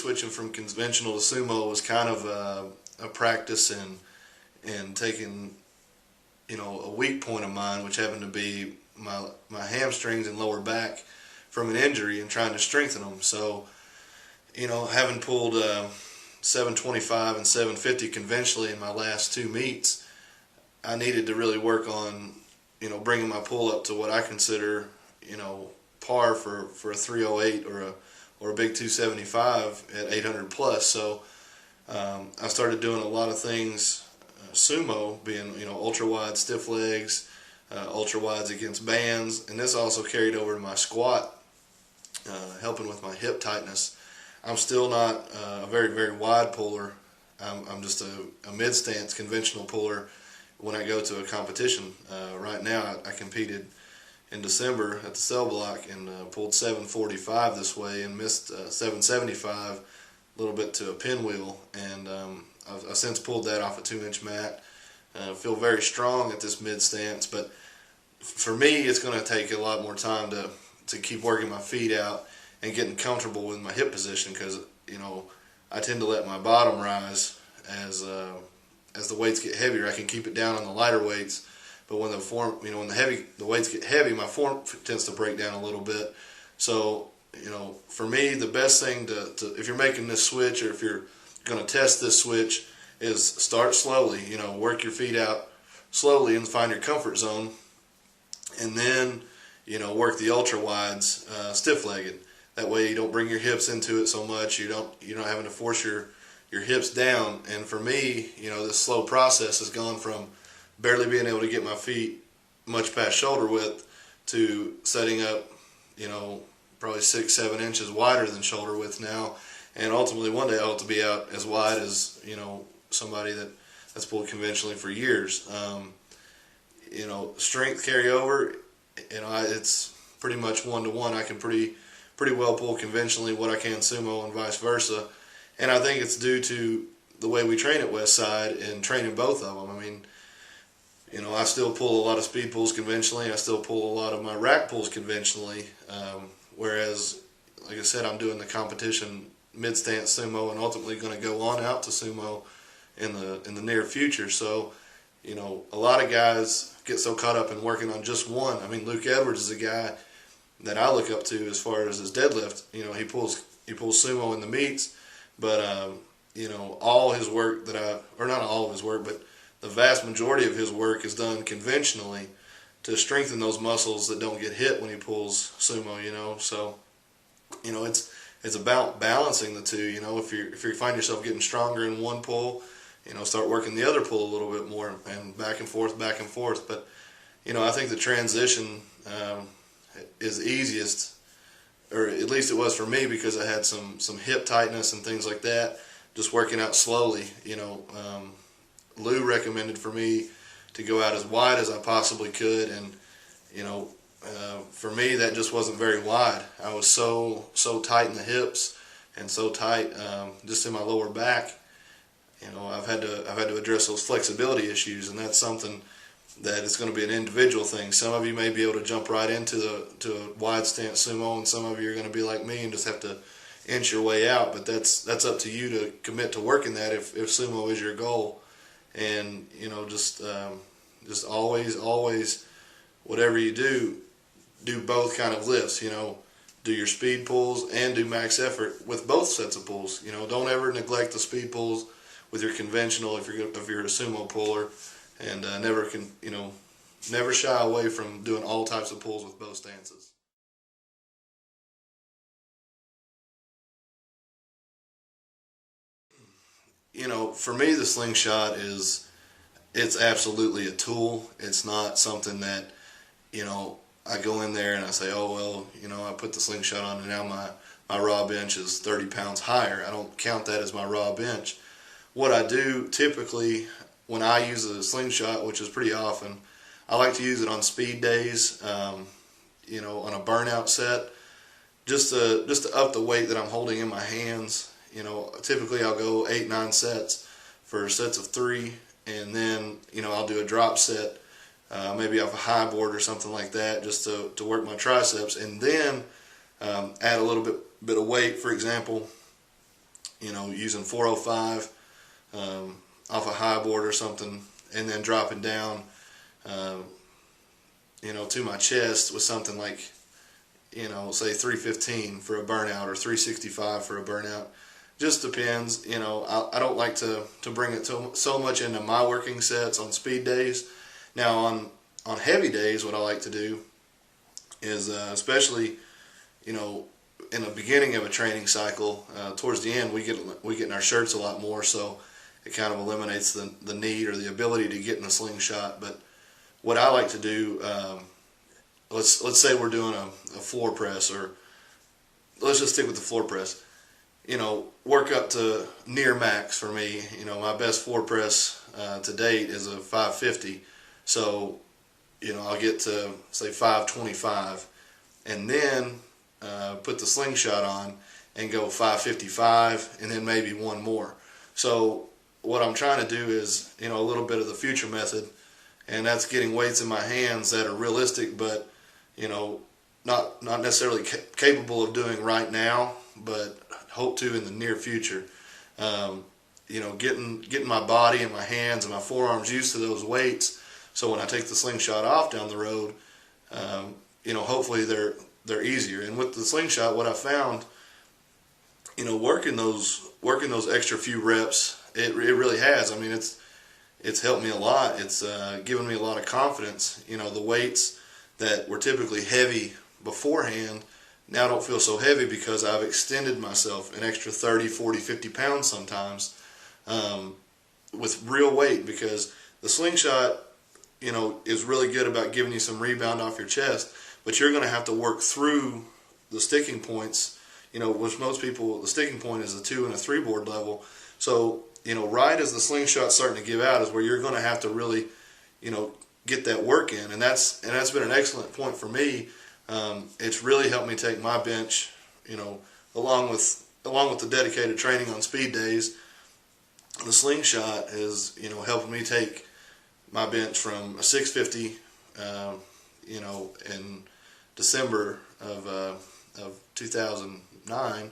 switching from conventional to sumo was kind of a practice and taking, you know, a weak point of mine, which happened to be my hamstrings and lower back from an injury, and trying to strengthen them. So, you know, having pulled 725 and 750 conventionally in my last two meets, I needed to really work on, you know, bringing my pull up to what I consider, you know, par for a 308 or a big 275 at 800 plus. So I started doing a lot of things, sumo being, you know, ultra wide stiff legs, ultra wides against bands, and this also carried over to my squat, helping with my hip tightness. I'm still not a very wide puller. I'm just a mid stance conventional puller when I go to a competition. Right now I competed in December at the cell block and pulled 745 this way and missed 775 a little bit to a pinwheel, and I've since pulled that off a 2-inch mat. Feel very strong at this mid stance, but for me it's going to take a lot more time to keep working my feet out and getting comfortable with my hip position, because, you know, I tend to let my bottom rise as the weights get heavier. I can keep it down on the lighter weights, but when when the weights get heavy, my form tends to break down a little bit. So, you know, for me, the best thing to if you're making this switch, or if you're going to test this switch, is start slowly. You know, work your feet out slowly and find your comfort zone, and then, you know, work the ultra wides stiff-legged. That way you don't bring your hips into it so much. You're not having to force your hips down. And for me, you know, this slow process has gone from barely being able to get my feet much past shoulder width to setting up, you know, probably 6-7 inches wider than shoulder width now. And ultimately one day I hope to be out as wide as, you know, somebody that's pulled conventionally for years. You know, strength carryover, you know, it's pretty much 1-to-1. I can pretty well pull conventionally what I can sumo, and vice versa. And I think it's due to the way we train at Westside and training both of them. I mean, you know, I still pull a lot of speed pulls conventionally. I still pull a lot of my rack pulls conventionally. Whereas, like I said, I'm doing the competition mid-stance sumo, and ultimately going to go on out to sumo in the near future. So, you know, a lot of guys get so caught up in working on just one. I mean, Luke Edwards is a guy that I look up to as far as his deadlift. You know, he pulls sumo in the meets, but you know, all his work or not all of his work, but the vast majority of his work is done conventionally to strengthen those muscles that don't get hit when he pulls sumo. You know, so, you know, it's about balancing the two. You know, if you find yourself getting stronger in one pull, you know, start working the other pull a little bit more, and back and forth. But, you know, I think the transition is easiest, or at least it was for me, because I had some hip tightness and things like that, just working out slowly. You know, Lou recommended for me to go out as wide as I possibly could, and, you know, for me that just wasn't very wide. I was so tight in the hips and so tight just in my lower back. You know, I've had to address those flexibility issues, and that's something that is going to be an individual thing. Some of you may be able to jump right into a wide stance sumo, and some of you are going to be like me and just have to inch your way out. But that's up to you to commit to working that if sumo is your goal. And, you know, just always whatever you do both kind of lifts. You know, do your speed pulls and do max effort with both sets of pulls. You know, don't ever neglect the speed pulls with your conventional if you're a sumo puller, and never shy away from doing all types of pulls with both stances. You know, for me, the slingshot it's absolutely a tool. It's not something that, you know, I go in there and I say, oh, well, you know, I put the slingshot on and now my raw bench is 30 pounds higher. I don't count that as my raw bench. What I do typically when I use a slingshot, which is pretty often, I like to use it on speed days, you know, on a burnout set, just to up the weight that I'm holding in my hands. You know, typically I'll go 8-9 sets for sets of 3, and then, you know, I'll do a drop set, maybe off a high board or something like that, just to work my triceps, and then add a little bit of weight. For example, using 405 off a high board or something, and then dropping down, to my chest with something like, say 315 for a burnout or 365 for a burnout. Just depends. I don't like to bring it so much into my working sets on speed days. Now on heavy days, what I like to do is, especially, in the beginning of a training cycle, towards the end, we get in our shirts a lot more, so it kind of eliminates the need or the ability to get in a slingshot. But what I like to do, let's say we're doing a floor press, or let's just stick with the floor press. Work up to near max for me. My best floor press to date is a 550. So, I'll get to say 525, and then put the slingshot on and go 555, and then maybe one more. So what I'm trying to do is, a little bit of the future method, and that's getting weights in my hands that are realistic, but not necessarily capable of doing right now, but hope to in the near future. Getting my body and my hands and my forearms used to those weights, so when I take the slingshot off down the road, hopefully they're easier. And with the slingshot, what I found, working those extra few reps, it really has. I mean, it's helped me a lot. It's given me a lot of confidence. The weights that were typically heavy beforehand now don't feel so heavy because I've extended myself an extra 30, 40, 50 pounds sometimes with real weight, because the slingshot, is really good about giving you some rebound off your chest, but you're going to have to work through the sticking points, which most people, the sticking point is a 2 and a 3 board level. So, right as the slingshot's starting to give out is where you're going to have to really, get that work in, and that's been an excellent point for me. It's really helped me take my bench, along with the dedicated training on speed days. The slingshot is, helping me take my bench from a 650, in December of 2009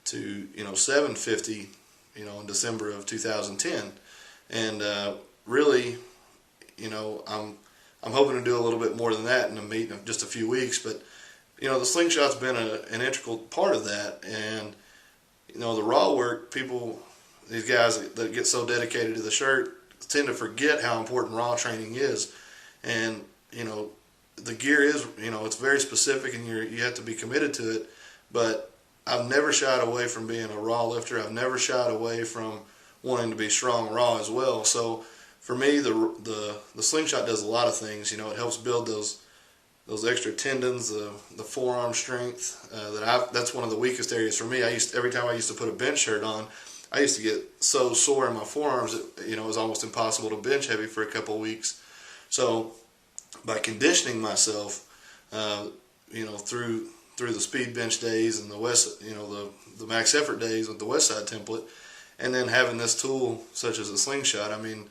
to 750, in December of 2010, and really, I'm hoping to do a little bit more than that in a meet in just a few weeks. But the slingshot's been an integral part of that, and the raw work, these guys that get so dedicated to the shirt tend to forget how important raw training is. And the gear is, it's very specific, and you have to be committed to it. But I've never shied away from being a raw lifter. I've never shied away from wanting to be strong raw as well. So for me, the slingshot does a lot of things. It helps build those extra tendons, the forearm strength. That's one of the weakest areas for me. Every time I used to put a bench shirt on, I used to get so sore in my forearms that it was almost impossible to bench heavy for a couple of weeks. So by conditioning myself, through the speed bench days and the max effort days with the West Side template, and then having this tool such as a slingshot, I mean,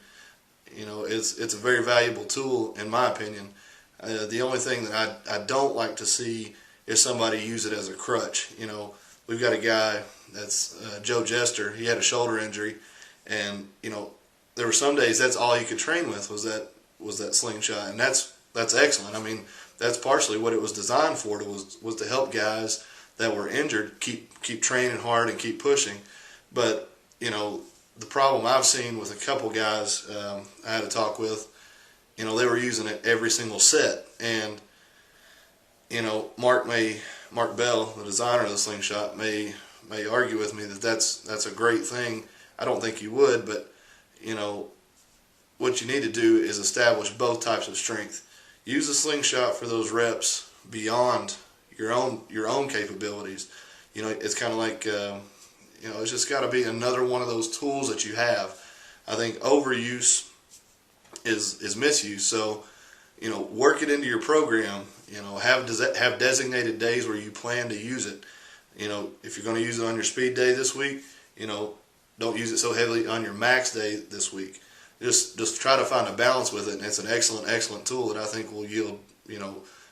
it's a very valuable tool in my opinion. The only thing that I don't like to see is somebody use it as a crutch. We've got a guy that's Joe Jester. He had a shoulder injury, and there were some days that's all he could train with was that slingshot, and that's excellent. I mean, that's partially what it was designed for. Was to help guys that were injured keep training hard and keep pushing. But the problem I've seen with a couple guys I had a talk with, they were using it every single set, and Mark Bell, the designer of the slingshot, may argue with me that that's a great thing. I don't think he would, but what you need to do is establish both types of strength. Use the slingshot for those reps beyond your own capabilities. It's kind of like it's just got to be another one of those tools that you have. I think overuse is misuse. So work it into your program. Have designated days where you plan to use it. If you're going to use it on your speed day this week, don't use it so heavily on your max day this week. Just try to find a balance with it, and it's an excellent tool that I think will yield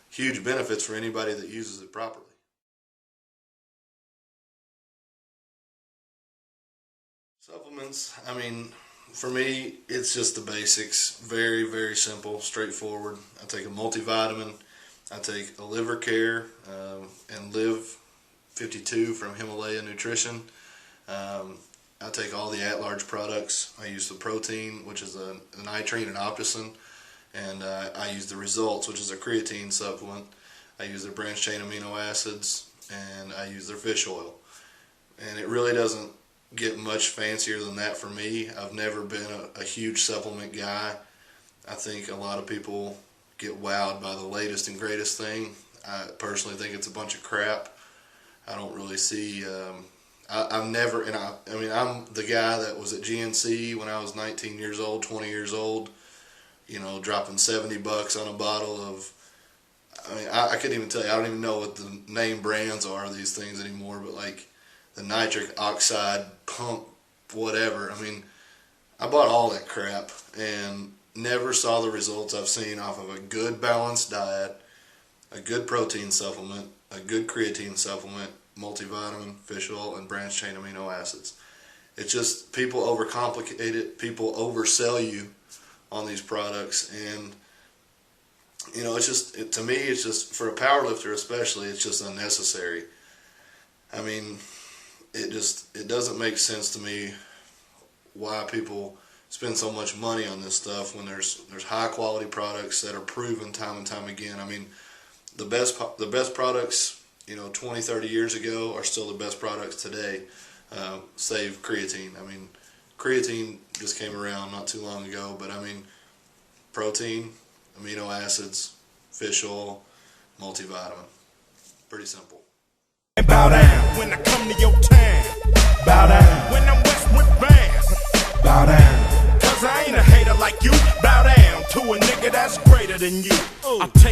huge benefits for anybody that uses it properly. Supplements, I mean, for me, it's just the basics. Very, very simple, straightforward. I take a multivitamin. I take a liver care and Live 52 from Himalaya Nutrition. I take all the at-large products. I use the protein, which is a nitrine and opticin, and I use the Results, which is a creatine supplement. I use their branched chain amino acids, and I use their fish oil. And it really doesn't get much fancier than that for me. I've never been a huge supplement guy. I think a lot of people get wowed by the latest and greatest thing. I personally think it's a bunch of crap. I don't really see, I've never, and I mean, I'm the guy that was at GNC when I was 19 years old, 20 years old, you know, dropping $70 on a bottle of, I mean, I couldn't even tell you, I don't even know what the name brands are of these things anymore, but like the nitric oxide pump, whatever. I mean, I bought all that crap and never saw the results I've seen off of a good balanced diet, a good protein supplement, a good creatine supplement, multivitamin, fish oil, and branched chain amino acids. It's just people overcomplicate it, people oversell you on these products, and you know, it's just, to me, it's just, for a power lifter especially, it's just unnecessary. I mean, it doesn't make sense to me why people spend so much money on this stuff when there's high quality products that are proven time and time again. I mean, the best products, you know, 20, 30 years ago are still the best products today, save creatine. I mean, creatine just came around not too long ago, but I mean, protein, amino acids, fish oil, multivitamin. Pretty simple. Bow down when I come to your town. Bow down when I'm Westwood bound. Bow down, 'cause I ain't a hater like you. Bow down to a nigga that's greater than you. I take